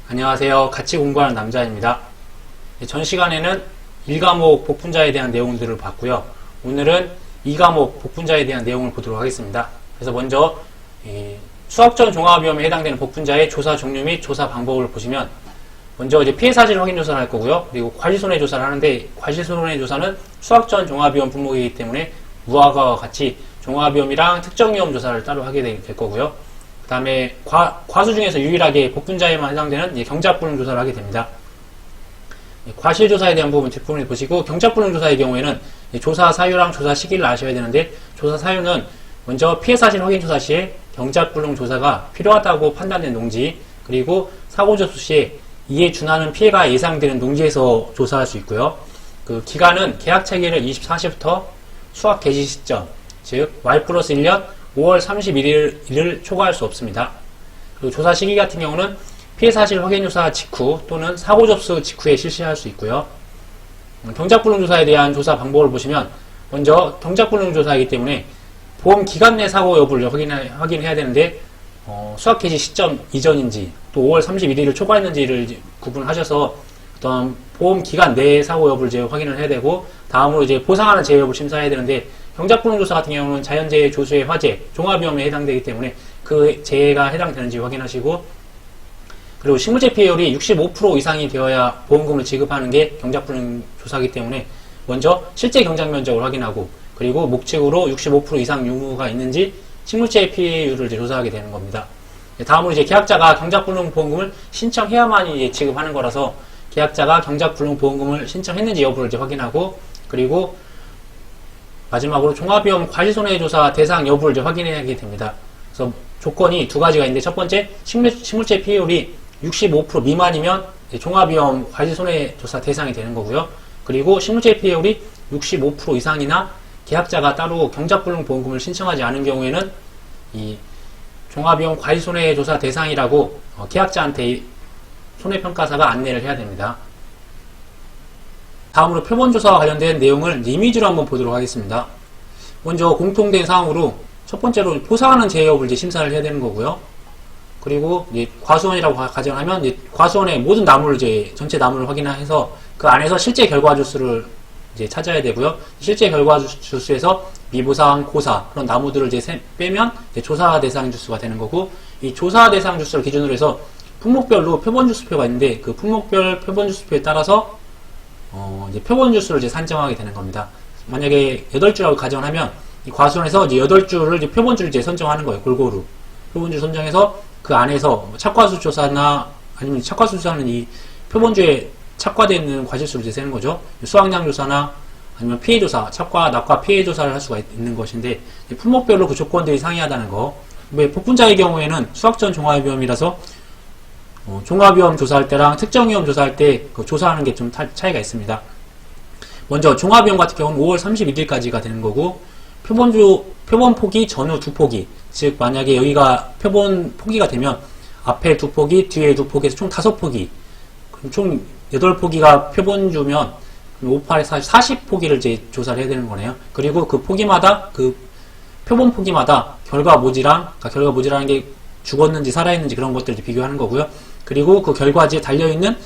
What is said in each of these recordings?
안녕하세요. 같이 공부하는 남자입니다. 전 시간에는 1과목 복분자에 대한 내용들을 봤고요. 오늘은 2과목 복분자에 대한 내용을 보도록 하겠습니다. 그래서 먼저 수학전 종합위험에 해당되는 복분자의 조사 종류 및 조사 방법을 보시면 먼저 이제 피해 사실 확인 조사를 할 거고요. 그리고 과실손해 조사를 하는데 과실손해 조사는 수학전 종합위험 품목이기 때문에 무화과와 같이 종합위험이랑 특정위험 조사를 따로 하게 될 거고요. 그 다음에 과수 중에서 유일하게 복분자에만 해당되는 경작불능 조사를 하게 됩니다. 과실조사에 대한 부분 뒷부분을 보시고 경작불능 조사의 경우에는 조사 사유랑 조사 시기를 아셔야 되는데 조사 사유는 먼저 피해 사실 확인 조사 시에 경작불능 조사가 필요하다고 판단된 농지 그리고 사고 접수 시에 이에 준하는 피해가 예상되는 농지에서 조사할 수 있고요. 그 기간은 계약 체계를 24시부터 수학 개시 시점 즉 y 플러스 1년 5월 31일을 초과할 수 없습니다. 그리고 조사 시기 같은 경우는 피해 사실 확인 조사 직후 또는 사고 접수 직후에 실시할 수 있고요. 경작불능 조사에 대한 조사 방법을 보시면 먼저 경작불능 조사이기 때문에 보험 기간 내 사고 여부를 확인해야 되는데 수학 개시 시점 이전인지 또 5월 31일을 초과했는지를 구분하셔서 어떤 보험 기간 내의 사고 여부를 이제 확인을 해야 되고 다음으로 이제 보상하는 재해 여부를 심사해야 되는데 경작불능 조사 같은 경우는 자연재해, 조수의 화재, 종합위험에 해당되기 때문에 그 재해가 해당되는지 확인하시고 그리고 식물재 피해율이 65% 이상이 되어야 보험금을 지급하는 게 경작불능 조사이기 때문에 먼저 실제 경작 면적을 확인하고 그리고 목적으로 65% 이상 유무가 있는지 식물재 피해율을 이제 조사하게 되는 겁니다. 다음으로 이제 계약자가 경작불능 보험금을 신청해야만이 지급하는 거라서 계약자가 경작불능 보험금을 신청했는지 여부를 이제 확인하고 그리고 마지막으로 종합위험 과실손해조사 대상 여부를 이제 확인하게 됩니다. 그래서 조건이 두 가지가 있는데 첫 번째 식물재 피해율이 65% 미만이면 종합위험 과실손해조사 대상이 되는 거고요. 그리고 식물재 피해율이 65% 이상이나 계약자가 따로 경작불능 보험금을 신청하지 않은 경우에는 이 종합위험 과실손해조사 대상이라고 계약자한테 손해평가사가 안내를 해야 됩니다. 다음으로 표본조사와 관련된 내용을 이미지로 한번 보도록 하겠습니다. 먼저 공통된 사항으로 첫 번째로 보상하는 재해 여부를 이제 심사를 해야 되는 거고요. 그리고 이제 과수원이라고 가정하면 이제 과수원의 모든 나무를 이제 전체 나무를 확인해서 그 안에서 실제 결과 주수를 이제 찾아야 되고요. 실제 결과 주수에서 미보상, 고사 그런 나무들을 이제 빼면 이제 조사 대상 주수가 되는 거고 이 조사 대상 주수를 기준으로 해서 품목별로 표본 주수표가 있는데 그 품목별 표본 주수표에 따라서 이제 표본 주수를 이제 산정하게 되는 겁니다. 만약에 8주라고 가정하면 이 과수원에서 이제 8주를 이제 표본주를 이제 선정하는 거예요. 골고루. 표본주 선정해서 그 안에서 착과수 조사나 아니면 착과수 조사는 이 표본주에 착과되어 있는 과실수를 이제 세는 거죠. 수확량 조사나 아니면 피해 조사, 착과, 낙과 피해 조사를 할 수가 있는 것인데 품목별로 그 조건들이 상이하다는 거. 복분자의 경우에는 수학전 종합위험이라서 종합위험 조사할 때랑 특정위험 조사할 때 그 조사하는 게 좀 차이가 있습니다. 먼저 종합위험 같은 경우는 5월 31일까지가 되는 거고 표본 포기 전후 두 포기 즉 만약에 여기가 표본 포기가 되면 앞에 두 포기 뒤에 두 포기에서 총 5포기 그럼 총 8포기가 표본주면 5, 8, 40포기를 이제 조사를 해야 되는 거네요. 그리고 그 포기마다 그 표본 포기마다 결과 모지랑 그러니까 결과 모지라는 게 죽었는지 살아있는지 그런 것들을 비교하는 거고요. 그리고 그 결과지에 달려있는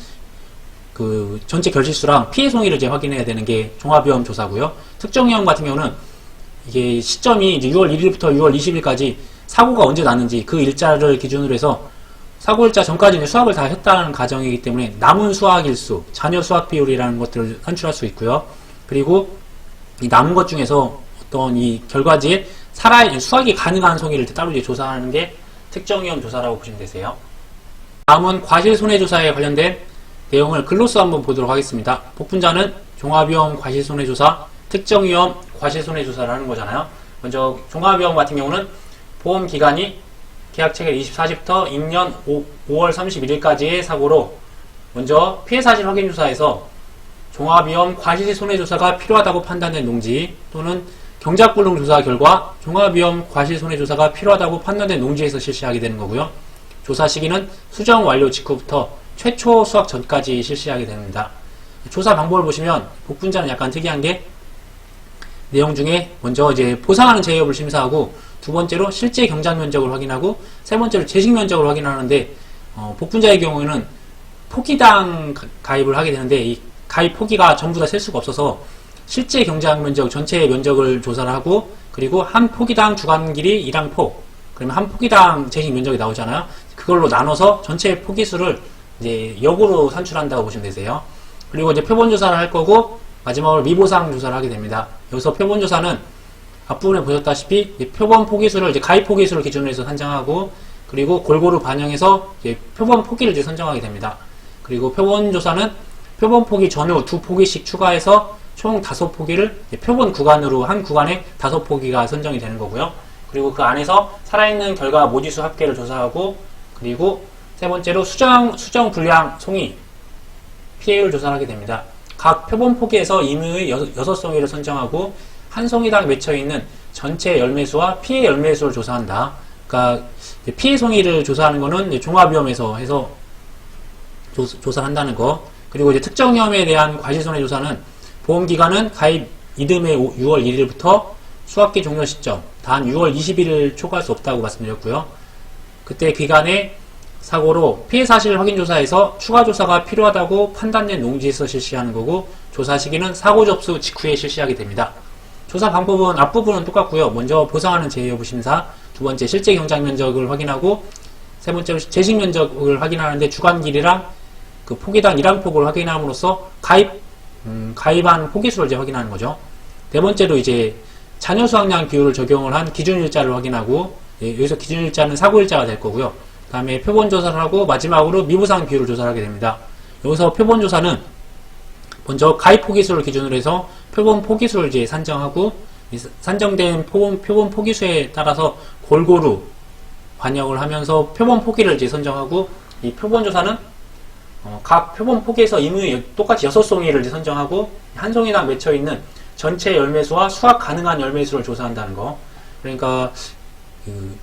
그 전체 결실수랑 피해 송이를 이제 확인해야 되는 게 종합위험 조사고요. 특정위험 같은 경우는 이게 시점이 이제 6월 1일부터 6월 20일까지 사고가 언제 났는지 그 일자를 기준으로 해서 사고 일자 전까지는 수학을 다 했다는 가정이기 때문에 남은 수학일수, 잔여 수학 비율이라는 것들을 산출할 수 있고요. 그리고 이 남은 것 중에서 어떤 이 결과지에 수학이 가능한 송이를 따로 이제 조사하는 게 특정위험 조사라고 보시면 되세요. 다음은 과실손해조사에 관련된 내용을 글로써 한번 보도록 하겠습니다. 복분자는 종합위험 과실손해조사, 특정위험 과실손해조사를 하는 거잖아요. 먼저 종합위험 같은 경우는 보험 기간이 계약체결 24시부터 임년 5월 31일까지의 사고로 먼저 피해사실 확인조사에서 종합위험 과실손해조사가 필요하다고 판단된 농지 또는 경작불능 조사 결과 종합위험 과실손해조사가 필요하다고 판단된 농지에서 실시하게 되는 거고요. 조사 시기는 수정 완료 직후부터 최초 수확 전까지 실시하게 됩니다. 조사 방법을 보시면 복분자는 약간 특이한 게 내용 중에 먼저 이제 보상하는 재해 여부를 심사하고 두 번째로 실제 경작 면적을 확인하고 세 번째로 재식 면적을 확인하는데 복분자의 경우에는 포기당 가입을 하게 되는데 이 가입 포기가 전부 다 셀 수가 없어서 실제 경제학 면적 전체의 면적을 조사를 하고 그리고 한 포기당 주간 길이 1항폭 그러면 한 포기당 재직 면적이 나오잖아요. 그걸로 나눠서 전체 포기수를 이제 역으로 산출한다고 보시면 되세요. 그리고 이제 표본 조사를 할 거고 마지막으로 미보상 조사를 하게 됩니다. 여기서 표본 조사는 앞부분에 보셨다시피 표본 포기수를 이제 가입 포기수를 기준으로 해서 산정하고 그리고 골고루 반영해서 이제 표본 포기를 이제 선정하게 됩니다. 그리고 표본 조사는 표본 포기 전후 2포기씩 추가해서 총 5포기를 표본 구간으로 한 구간에 5포기가 선정이 되는 거고요. 그리고 그 안에서 살아있는 결과 모지수 합계를 조사하고 그리고 세 번째로 수정 분량 송이 PA를 조사하게 됩니다. 각 표본 포기에서 임의의 6송이를 선정하고 한 송이당 맺혀있는 전체 열매수와 피해 열매수를 조사한다. 그러니까 피해 송이를 조사하는 거는 종합위험에서 해서 조사를 한다는 거. 그리고 이제 특정 위험에 대한 과실손해 조사는 보험기간은 가입 이듬해 6월 1일부터 수학기 종료 시점 단 6월 21일 초과할 수 없다고 말씀드렸고요. 그때 기간에 사고로 피해 사실 확인 조사에서 추가 조사가 필요하다고 판단된 농지에서 실시하는 거고 조사 시기는 사고 접수 직후에 실시하게 됩니다. 조사 방법은 앞부분은 똑같고요. 먼저 보상하는 재해 여부 심사, 두 번째 실제 경작 면적을 확인하고 세 번째로 재직 면적을 확인하는데 주간 길이랑 그 포기당 1항폭을 확인함으로써 가입한 포기수를 이제 확인하는 거죠. 네 번째로 이제 자녀 수확량 비율을 적용을 한 기준일자를 확인하고 여기서 기준일자는 사고일자가 될 거고요. 그 다음에 표본 조사를 하고 마지막으로 미보상 비율을 조사하게 됩니다. 여기서 표본 조사는 먼저 가입 포기수를 기준으로 해서 표본 포기수를 이제 산정하고 산정된 표본 포기수에 따라서 골고루 반영을 하면서 표본 포기를 이제 선정하고 이 표본 조사는 각 표본 포기에서 임의 똑같이 6송이를 이제 선정하고 한 송이당 맺혀있는 전체 열매수와 수확 가능한 열매수를 조사한다는 거. 그러니까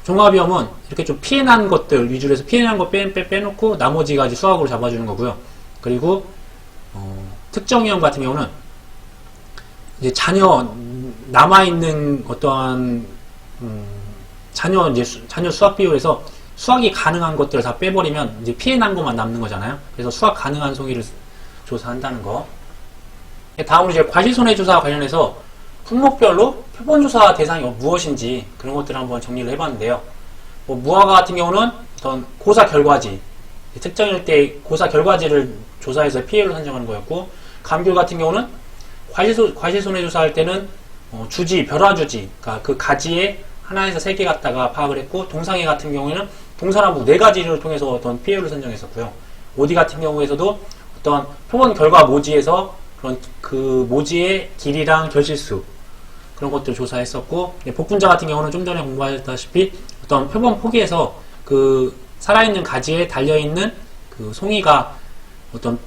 종합위험은 이렇게 좀 피해난 것들 위주로 해서 피해난 거 빼놓고 나머지가 이제 수학으로 잡아주는 거고요. 그리고 특정위험 같은 경우는 이제 자녀 남아있는 어떠한 자녀 수학 비율에서 수학이 가능한 것들을 다 빼버리면 이제 피해난 것만 남는 거잖아요. 그래서 수학 가능한 송이를 조사한다는 거. 다음으로 이제 과실손해조사와 관련해서 품목별로 표본조사 대상이 무엇인지 그런 것들을 한번 정리를 해봤는데요. 무화과 같은 경우는 어떤 고사 결과지, 특정일 때 고사 결과지를 조사해서 피해를 산정하는 거였고, 감귤 같은 경우는 과실손해조사할 때는 주지, 벼라주지, 그러니까 그 가지에 하나에서 3개 갖다가 파악을 했고, 동상해 같은 경우에는 동서남북 4가지를 통해서 어떤 피해를 선정했었고요. 오디 같은 경우에서도 어떤 표본 결과 모지에서 그런 그 모지의 길이랑 결실수 그런 것들 조사했었고, 복분자 같은 경우는 좀 전에 공부하셨다시피 어떤 표본 포기에서 그 살아있는 가지에 달려있는 그 송이가 어떤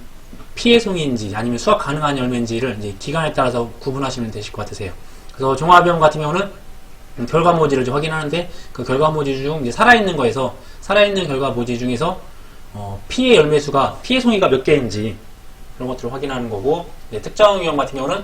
피해 송이인지 아니면 수확 가능한 열매인지를 이제 기간에 따라서 구분하시면 되실 것 같으세요. 그래서 종합위험 같은 경우는 결과 모지를 이제 확인하는데 그 결과 모지 중 이제 살아있는 거에서 살아있는 결과 모지 중에서 피해 열매수가 피해 송이가 몇 개인지 그런 것들을 확인하는 거고, 특정 위험 같은 경우는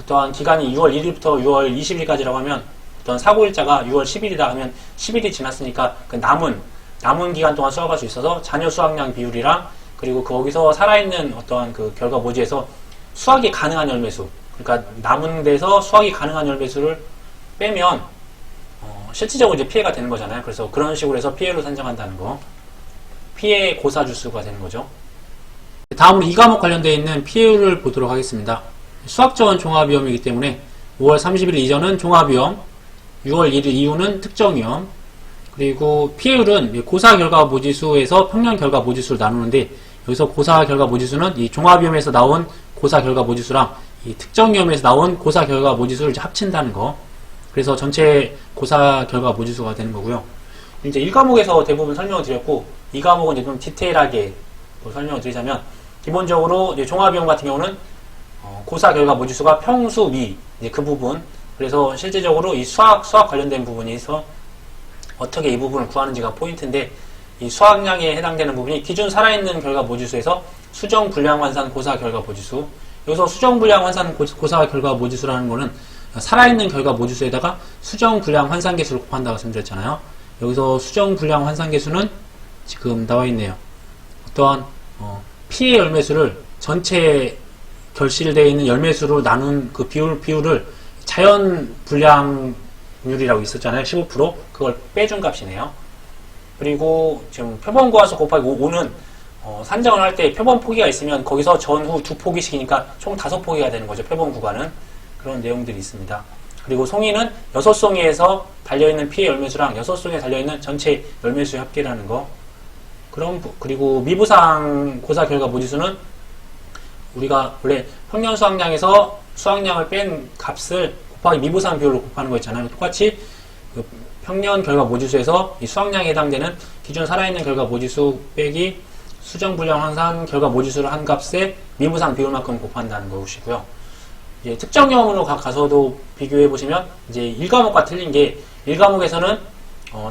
어떠한 기간이 6월 1일부터 6월 20일까지라고 하면 어떤 사고일자가 6월 10일이다 하면 10일이 지났으니까 그 남은 기간 동안 수확할 수 있어서 자녀 수확량 비율이랑 그리고 거기서 살아있는 어떠한 그 결과 모지에서 수확이 가능한 열매수, 그러니까 남은 데서 수확이 가능한 열매수를 빼면 실질적으로 이제 피해가 되는 거잖아요. 그래서 그런 식으로 해서 피해를 산정한다는 거, 피해 고사주수가 되는 거죠. 다음으로 이 과목 관련되어 있는 피해율을 보도록 하겠습니다. 수학전 종합위험이기 때문에 5월 30일 이전은 종합위험, 6월 1일 이후는 특정위험, 그리고 피해율은 고사 결과 모지수에서 평년 결과 모지수를 나누는데, 여기서 고사 결과 모지수는 이 종합위험에서 나온 고사 결과 모지수랑 이 특정위험에서 나온 고사 결과 모지수를 이제 합친다는 거. 그래서 전체 고사 결과 모지수가 되는 거고요. 이제 1과목에서 대부분 설명을 드렸고, 2과목은 이제 좀 디테일하게 설명을 드리자면, 기본적으로 이제 종합위험 같은 경우는 고사 결과 모지수가 평수, 미, 이제 그 부분. 그래서 실제적으로 이 수학 관련된 부분에서 어떻게 이 부분을 구하는지가 포인트인데, 이 수학량에 해당되는 부분이 기준 살아있는 결과 모지수에서 수정 불량 환산 고사 결과 모지수. 여기서 수정 불량 환산 고사 결과 모지수라는 거는 살아있는 결과 모지수에다가 수정 불량 환산 계수를 곱한다고 말씀드렸잖아요. 여기서 수정 불량 환산 계수는 지금 나와 있네요. 어떠한 피해 열매수를 전체 결실되어 있는 열매수로 나눈 그 비율을 자연 분량률이라고 있었잖아요. 15%. 그걸 빼준 값이네요. 그리고 지금 표본 구하수 곱하기 5는 산정을 할 때 표본 포기가 있으면 거기서 전후 2포기씩이니까 총 5포기가 되는 거죠. 표본 구간은. 그런 내용들이 있습니다. 그리고 송이는 6송이에서 달려있는 피해 열매수랑 6송이에 달려있는 전체 열매수의 합계라는 거. 그리고 미부상 고사 결과 모지수는 우리가 원래 평년 수확량에서 수확량을 뺀 값을 곱하기 미부상 비율로 곱하는 거 있잖아요. 똑같이 그 평년 결과 모지수에서 이 수확량에 해당되는 기존 살아있는 결과 모지수 빼기 수정불량 환산 결과 모지수를 한 값에 미부상 비율만큼 곱한다는 것이고요. 이제 특정형으로 가서도 비교해 보시면 이제 1과목과 틀린 게 1과목에서는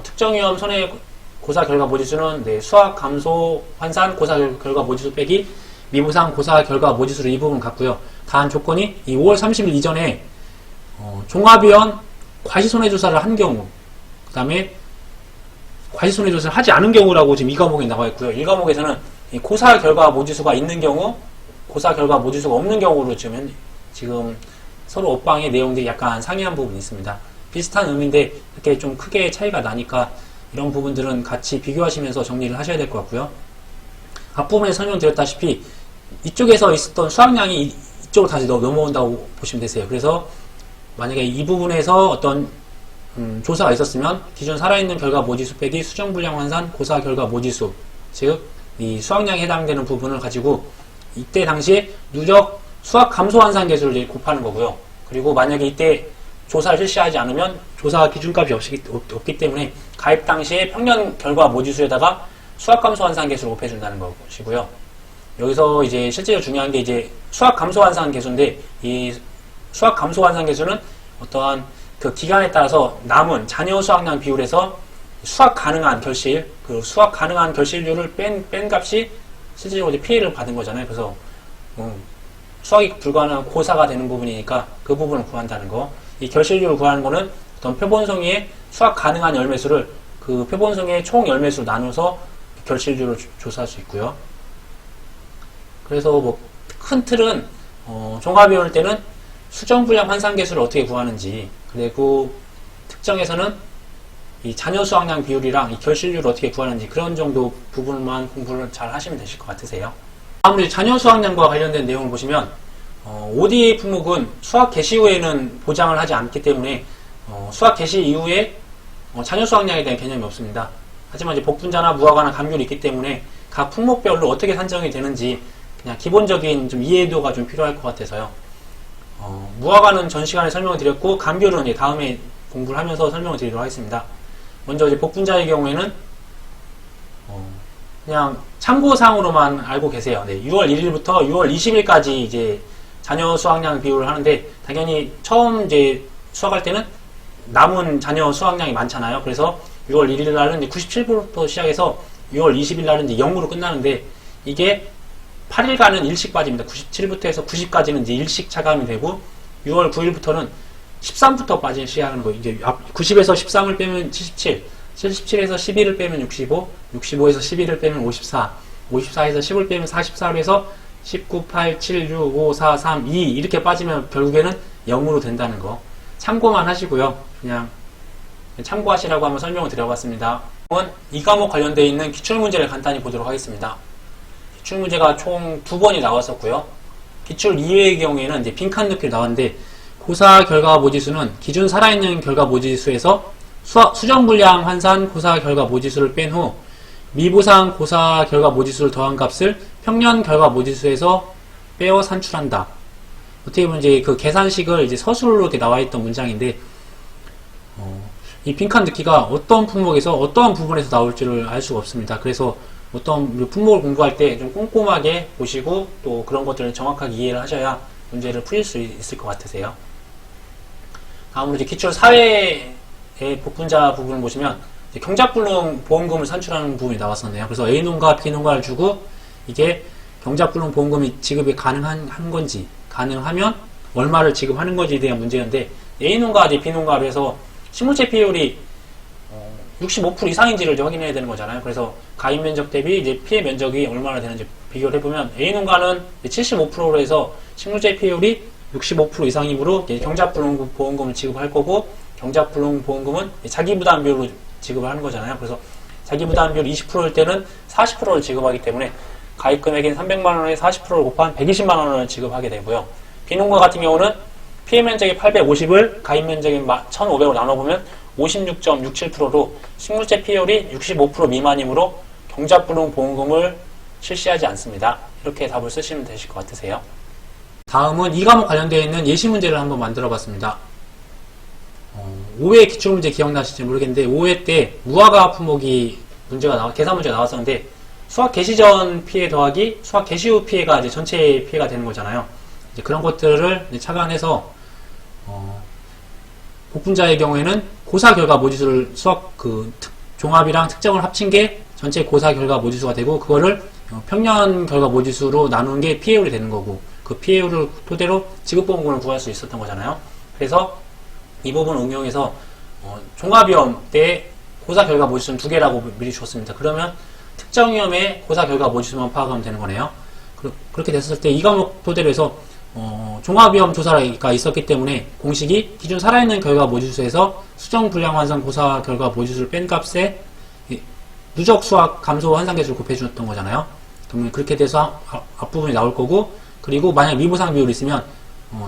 특정위험 손해 고사 결과 모지수는 수학 감소 환산 고사 결과 모지수 빼기 미부상 고사 결과 모지수를 이 부분 같고요. 단 조건이 이 5월 30일 이전에 종합위원 과시손해조사를 한 경우, 그 다음에 과시손해조사를 하지 않은 경우라고 지금 2과목에 나와 있고요. 1과목에서는 이 고사 결과 모지수가 있는 경우, 고사 결과 모지수가 없는 경우로 지금 서로 엇방의 내용들이 약간 상이한 부분이 있습니다. 비슷한 의미인데 이렇게 좀 크게 차이가 나니까 이런 부분들은 같이 비교하시면서 정리를 하셔야 될 것 같고요. 앞부분에 설명드렸다시피 이쪽에서 있었던 수확량이 이쪽으로 다시 넘어온다고 보시면 되세요. 그래서 만약에 이 부분에서 어떤 조사가 있었으면 기존 살아있는 결과 모지수 빼기 수정불량 환산 고사 결과 모지수, 즉 이 수확량에 해당되는 부분을 가지고 이때 당시에 누적 수학 감소 환산 계수를 이제 곱하는 거고요. 그리고 만약에 이때 조사를 실시하지 않으면 조사 기준값이 없기 때문에 가입 당시에 평년 결과 모지수에다가 수학 감소 환산 계수를 곱해준다는 것이고요. 여기서 이제 실제로 중요한 게 이제 수학 감소 환산 계수인데 이 수학 감소 환산 계수는 어떠한 그 기간에 따라서 남은 잔여 수확량 비율에서 수확 가능한 결실, 그 수확 가능한 결실률을 뺀 값이 실제로 이제 피해를 받은 거잖아요. 그래서 수확이 불가능한 고사가 되는 부분이니까 그 부분을 구한다는 거. 이 결실률을 구하는 거는 어떤 표본송이의 수확 가능한 열매수를 그 표본송이의 총 열매수로 나눠서 결실률을 조사할 수 있고요. 그래서 뭐 큰 틀은 종합위원일 때는 수정불량 환산계수를 어떻게 구하는지, 그리고 특정에서는 이 잔여 수확량 비율이랑 이 결실률을 어떻게 구하는지 그런 정도 부분만 공부를 잘 하시면 되실 것 같으세요. 아무리 잔여 수확량과 관련된 내용을 보시면 ODA 품목은 수학 개시 후에는 보장을 하지 않기 때문에 수학 개시 이후에 잔여 수확량에 대한 개념이 없습니다. 하지만 이제 복분자나 무화과나 감귤이 있기 때문에 각 품목별로 어떻게 산정이 되는지 그냥 기본적인 좀 이해도가 좀 필요할 것 같아서요. 무화과는 전 시간에 설명을 드렸고 감귤은 이제 다음에 공부를 하면서 설명을 드리도록 하겠습니다. 먼저 이제 복분자의 경우에는 그냥 참고사항으로만 알고 계세요. 6월 1일부터 6월 20일까지 이제 잔여 수확량 비율을 하는데 당연히 처음 이제 수확할 때는 남은 잔여 수확량이 많잖아요. 그래서 6월 1일 날은 이제 97%부터 시작해서 6월 20일 날은 이제 0으로 끝나는데 이게 8일간은 일씩 빠집니다. 97부터 해서 90까지는 이제 일씩 차감이 되고 6월 9일부터는 13부터 빠지기 시작하는 거예요. 이제 90에서 13을 빼면 77, 77에서 11을 빼면 65, 65에서 11을 빼면 54, 54에서 10을 빼면 44로 해서 19, 8, 7, 6, 5, 4, 3, 2 이렇게 빠지면 결국에는 0으로 된다는 거 참고만 하시고요. 그냥 참고하시라고 한번 설명을 드려봤습니다. 이 과목 관련되어 있는 기출문제를 간단히 보도록 하겠습니다. 기출문제가 총 2번이 나왔었고요. 기출 2회의 경우에는 이제 빈칸 넣기로 나왔는데 고사 결과 모지수는 기존 살아있는 결과 모지수에서 수정불량 환산 고사 결과 모지수를 뺀 후 미보상 고사 결과 모지수를 더한 값을 평년 결과 모지수에서 빼어 산출한다. 어떻게 보면 이제 그 계산식을 이제 서술로 이렇게 나와 있던 문장인데 이 빈칸 넣기가 어떤 품목에서 어떠한 부분에서 나올지를 알 수가 없습니다. 그래서 어떤 품목을 공부할 때 좀 꼼꼼하게 보시고 또 그런 것들을 정확하게 이해를 하셔야 문제를 풀릴 수 있을 것 같으세요. 다음으로 이제 기출 4회의 복분자 부분을 보시면 경작불능 보험금을 산출하는 부분이 나왔었네요. 그래서 A농가, B농가를 주고 이게 경작불능 보험금이 지급이 가능한 건지, 가능하면 얼마를 지급하는 건지에 대한 문제였는데 A농가, B농가로 해서 식물체 피해율이 65% 이상인지를 이제 확인해야 되는 거잖아요. 그래서 가입 면적 대비 이제 피해 면적이 얼마나 되는지 비교를 해보면 A농가는 75%로 해서 식물재 피해율이 65% 이상이므로 경작불능보험금을 지급할 거고, 경작불능보험금은 자기부담 비율로 지급을 하는 거잖아요. 그래서 자기부담 비율 20%일 때는 40%를 지급하기 때문에 가입 금액인 300만원에 40%를 곱한 120만원을 지급하게 되고요. B농가 같은 경우는 피해 면적이 850을 가입 면적인 1500으로 나눠보면 56.67%로 식물재 피해율이 65% 미만이므로 경작불능보험금을 실시하지 않습니다. 이렇게 답을 쓰시면 되실 것 같으세요. 다음은 이 과목 관련되어 있는 예시 문제를 한번 만들어 봤습니다. 5회 기출문제 기억나실지 모르겠는데 5회 때 무화과 품목이 계산 문제가 나왔었는데 수학 개시 전 피해 더하기 수학 개시 후 피해가 이제 전체 피해가 되는 거잖아요. 이제 그런 것들을 이제 착안해서 복분자의 경우에는 고사 결과 모지수를 수학 종합이랑 특정을 합친 게 전체 고사 결과 모지수가 되고, 그거를 평년 결과 모지수로 나누는 게 피해율이 되는 거고, 그 피해율을 토대로 지급보험금을 구할 수 있었던 거잖아요. 그래서 이 부분을 응용해서 종합위험 때 고사 결과 모지수는 2개라고 미리 줬습니다. 그러면 특정 위험의 고사 결과 모지수만 파악하면 되는 거네요. 그렇게 됐을 때 이 과목 토대로 해서 종합위험 조사가 있었기 때문에 공식이 기준 살아있는 결과 모지수에서 수정 불량 환산 고사 결과 모지수를 뺀 값에 누적 수학 감소 환산계수를 곱해주었던 거잖아요. 그러면 그렇게 돼서 앞부분이 나올 거고, 그리고 만약 미부상 비율이 있으면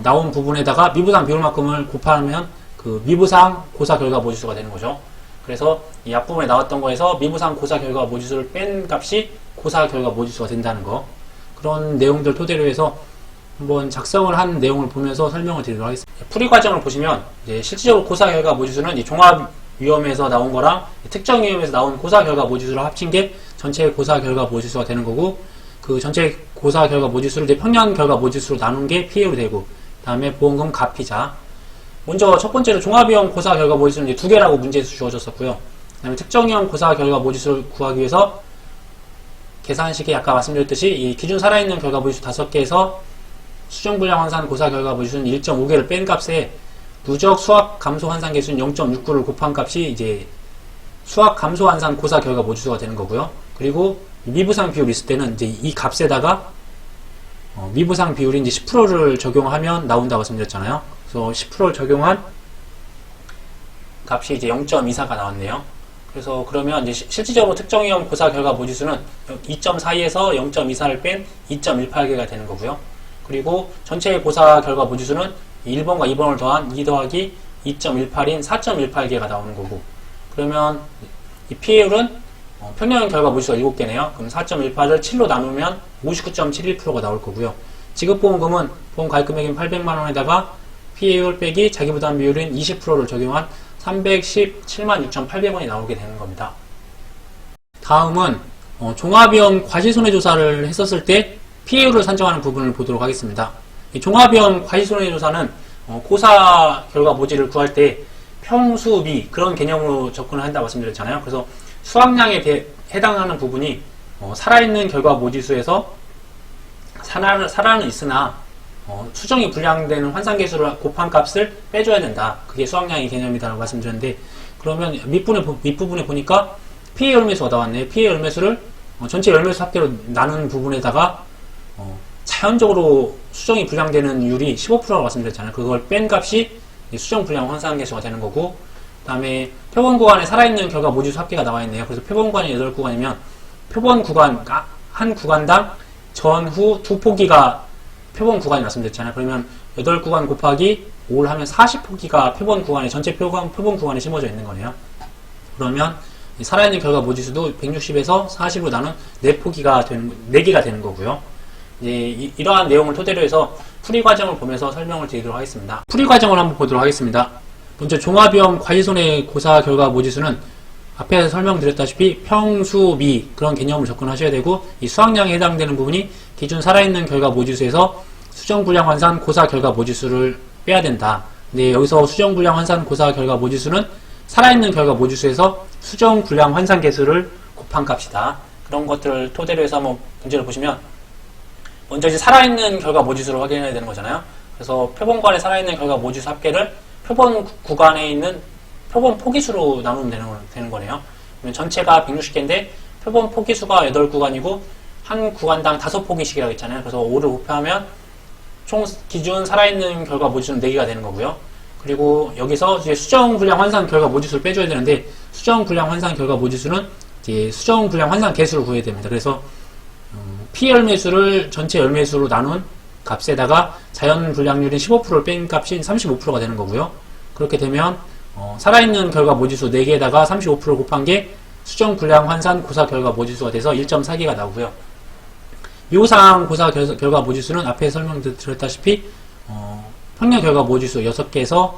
나온 부분에다가 미부상 비율만큼을 곱하면 그 미부상 고사 결과 모지수가 되는 거죠. 그래서 이 앞부분에 나왔던 거에서 미부상 고사 결과 모지수를 뺀 값이 고사 결과 모지수가 된다는 거, 그런 내용들 토대로 해서 한번 작성을 한 내용을 보면서 설명을 드리도록 하겠습니다. 풀이 과정을 보시면 이제 실질적으로 고사 결과 모지수는 이 종합 위험에서 나온 거랑 특정 위험에서 나온 고사 결과 모지수를 합친 게 전체 고사 결과 모지수가 되는 거고, 그 전체 고사 결과 모지수를 이제 평년 결과 모지수로 나눈 게 피해율이 되고, 다음에 보험금 가피자. 먼저 첫 번째로 종합위험 고사 결과 모지수는 이제 2개라고 문제에서 주어졌었고요. 그 다음에 특정위험 고사 결과 모지수를 구하기 위해서 계산식에 아까 말씀드렸듯이 이 기준 살아있는 결과 모지수 5개에서 수정불량 환산 고사 결과 모지수는 1.5개를 뺀 값에 누적 수학 감소 환산 계수는 0.69를 곱한 값이 이제 수학 감소 환산 고사 결과 모지수가 되는 거고요. 그리고 미부상 비율이 있을 때는 이제 이 값에다가 미부상 비율이 이제 10%를 적용하면 나온다고 말씀드렸잖아요. 그래서 10%를 적용한 값이 이제 0.24가 나왔네요. 그래서 그러면 이제 실질적으로 특정위험 고사 결과 모지수는 2.42에서 0.24를 뺀 2.18개가 되는 거고요. 그리고 전체 고사 결과 모지수는 1번과 2번을 더한 2 더하기 2.18인 4.18개가 나오는 거고, 그러면 이 피해율은 평년 결과 모지수가 7개네요. 그럼 4.18을 7로 나누면 59.71%가 나올 거고요. 지급보험금은 보험 가입 금액인 800만원에다가 피해율 빼기 자기부담 비율인 20%를 적용한 317만 6,800원이 나오게 되는 겁니다. 다음은 종합위험 과실손해조사를 했었을 때 피해율을 산정하는 부분을 보도록 하겠습니다. 이 종합위험 과실손해조사는 고사 결과 모지를 구할 때 평수미 그런 개념으로 접근을 한다고 말씀드렸잖아요. 그래서 수확량에 해당하는 부분이 살아있는 결과 모지수에서 살아는 있으나 수정이 불량되는 환산계수를 곱한 값을 빼줘야 된다. 그게 수확량의 개념이다라고 말씀드렸는데, 그러면 밑부분에 보니까 피해 열매수가 나왔네요. 피해 열매수를 전체 열매수 합계로 나눈 부분에다가 자연적으로 수정이 불량되는 율이 15%라고 말씀드렸잖아요. 그걸 뺀 값이 수정 불량 환산계수가 되는 거고, 그 다음에 표본 구간에 살아있는 결과 모지수 합계가 나와 있네요. 그래서 표본 구간이 8구간이면 표본 구간 한 구간당 전후 2포기가 표본 구간이 말씀드렸잖아요. 그러면 8구간 곱하기 5를 하면 40포기가 표본 구간에 전체 표본 구간에 심어져 있는 거네요. 그러면 살아있는 결과 모지수도 160에서 40으로 나눈 4개가 되는 거고요. 이제 이러한 내용을 토대로 해서 풀이 과정을 보면서 설명을 드리도록 하겠습니다. 풀이 과정을 한번 보도록 하겠습니다. 먼저 종합위험 과실손해 고사 결과 모지수는 앞에서 설명드렸다시피 평수미 그런 개념을 접근하셔야 되고, 이 수확량에 해당되는 부분이 기준 살아있는 결과 모지수에서 수정불량 환산 고사 결과 모지수를 빼야 된다. 근데 여기서 수정불량 환산 고사 결과 모지수는 살아있는 결과 모지수에서 수정불량 환산 계수를 곱한 값이다. 그런 것들을 토대로 해서 한번 문제를 보시면, 먼저 이제 살아있는 결과 모지수를 확인해야 되는 거잖아요. 그래서 표본관에 살아있는 결과 모지수 합계를 표본 구간에 있는 표본 포기수로 나누면 되는 거네요. 그러면 전체가 160개인데 표본 포기수가 8구간이고 한 구간당 5포기씩이라고 했잖아요. 그래서 5를 곱하면 총 기준 살아있는 결과 모지수는 4개가 되는 거고요. 그리고 여기서 이제 수정 분량 환산 결과 모지수를 빼줘야 되는데, 수정 분량 환산 결과 모지수는 이제 수정 분량 환산 개수를 구해야 됩니다. 그래서 P 열매수를 전체 열매수로 나눈 값에다가 자연 분량률인 15%를 뺀 값인 35%가 되는 거고요. 그렇게 되면 살아있는 결과 모지수 4개에다가 35%를 곱한 게 수정 분량 환산 고사 결과 모지수가 돼서 1.4개가 나오고요. 미호상 고사 결과 모지수는 앞에 설명드렸다시피 평년 결과 모지수 6개에서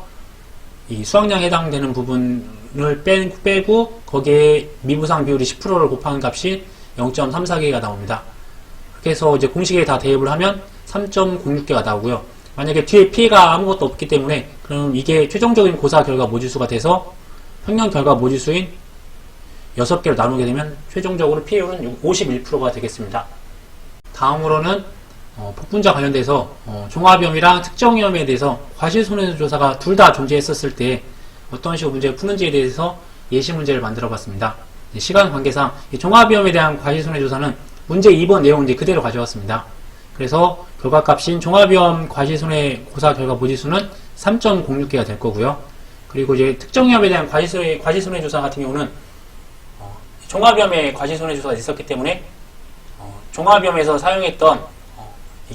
이 수확량에 해당되는 부분을 빼고 거기에 미부상 비율이 10%를 곱한 값이 0.34개가 나옵니다. 그렇게 해서 이제 공식에 다 대입을 하면 3.06개가 나오고요. 만약에 뒤에 P가 아무것도 없기 때문에 그럼 이게 최종적인 고사 결과 모지수가 돼서 평년 결과 모지수인 6개로 나누게 되면 최종적으로 P율은 51%가 되겠습니다. 다음으로는 복분자 관련돼서 종합위험이랑 특정위험에 대해서 과실손해조사가 둘 다 존재했었을 때 어떤 식으로 문제를 푸는지에 대해서 예시 문제를 만들어 봤습니다. 시간 관계상 종합위험에 대한 과실손해조사는 문제 2번 내용 이제 그대로 가져왔습니다. 그래서 결과값인 종합위험 과실손해고사 결과 모지수는 3.06개가 될 거고요. 그리고 이제 특정위험에 대한 과실손해조사 같은 경우는 종합위험에 과실손해조사가 있었기 때문에 종합위험에서 사용했던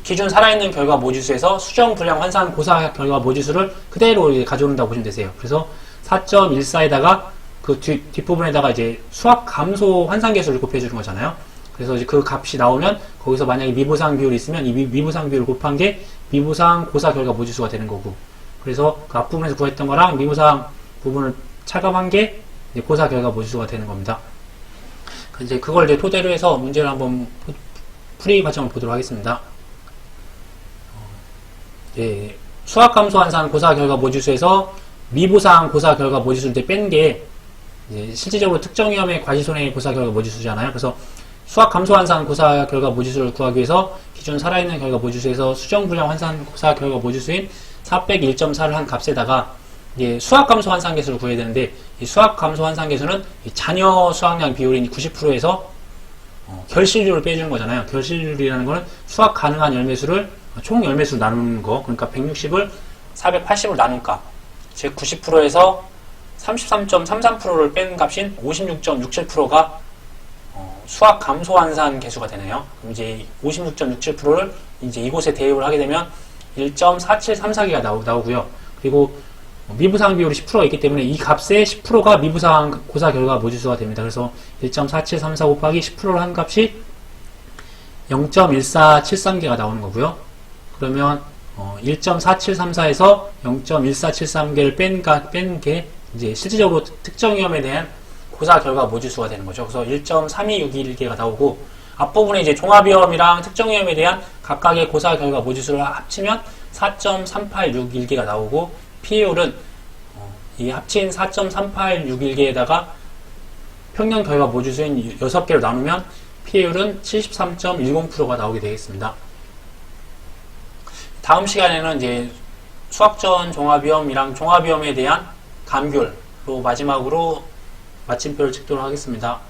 기준 살아있는 결과 모지수에서 수정 분량 환산 고사 결과 모지수를 그대로 가져온다고 보시면 되세요. 그래서 4.14에다가 그 뒷부분에다가 이제 수학 감소 환산 계수를 곱해주는 거잖아요. 그래서 이제 그 값이 나오면 거기서 만약에 미부상 비율이 있으면 이 미부상 비율을 곱한 게 미부상 고사 결과 모지수가 되는 거고, 그래서 그 앞부분에서 구했던 거랑 미부상 부분을 차감한 게 이제 고사 결과 모지수가 되는 겁니다. 이제 그걸 이제 토대로 해서 문제를 한번 풀이 과정을 보도록 하겠습니다. 수학 감소 환산 고사 결과 모지수에서 미부상 고사 결과 모지수를 뺀 게 실질적으로 특정위험의 과실손해 고사 결과 모지수잖아요. 그래서 수학 감소 환산 고사 결과 모지수를 구하기 위해서 기존 살아있는 결과 모지수에서 수정 분량 환산 고사 결과 모지수인 4 빼기 1.4를 한 값에다가 수학 감소 환산 계수를 구해야 되는데, 이 수학 감소 환산 계수는 잔여 수확량 비율인 90%에서 결실률을 빼주는 거잖아요. 결실률이라는 거는 수확 가능한 열매수를 총 열매수를 나누는 거, 그러니까 160을 480을 나눈 값, 즉 90%에서 33.33%를 뺀 값인 56.67%가 수학 감소 환산 계수가 되네요. 그럼 이제 56.67%를 이제 이곳에 대입을 하게 되면 1.4734개가 나오고요. 그리고 미부상 비율이 10%가 있기 때문에 이 값의 10%가 미부상 고사 결과 모지수가 됩니다. 그래서 1.4734 곱하기 10%를 한 값이 0.1473개가 나오는 거고요. 그러면 1.4734에서 0.1473개를 뺀 게 이제 실질적으로 특정위험에 대한 고사 결과 모지수가 되는 거죠. 그래서 1.3261개가 나오고, 앞부분에 이제 종합위험이랑 특정위험에 대한 각각의 고사 결과 모지수를 합치면 4.3861개가 나오고, P율은 이 합친 4.3861개에다가 평년 결과 모지수인 6개로 나누면 P율은 73.10%가 나오게 되겠습니다. 다음 시간에는 이제 수학전 종합위험이랑 종합위험에 대한 감귤로 마지막으로 마침표를 찍도록 하겠습니다.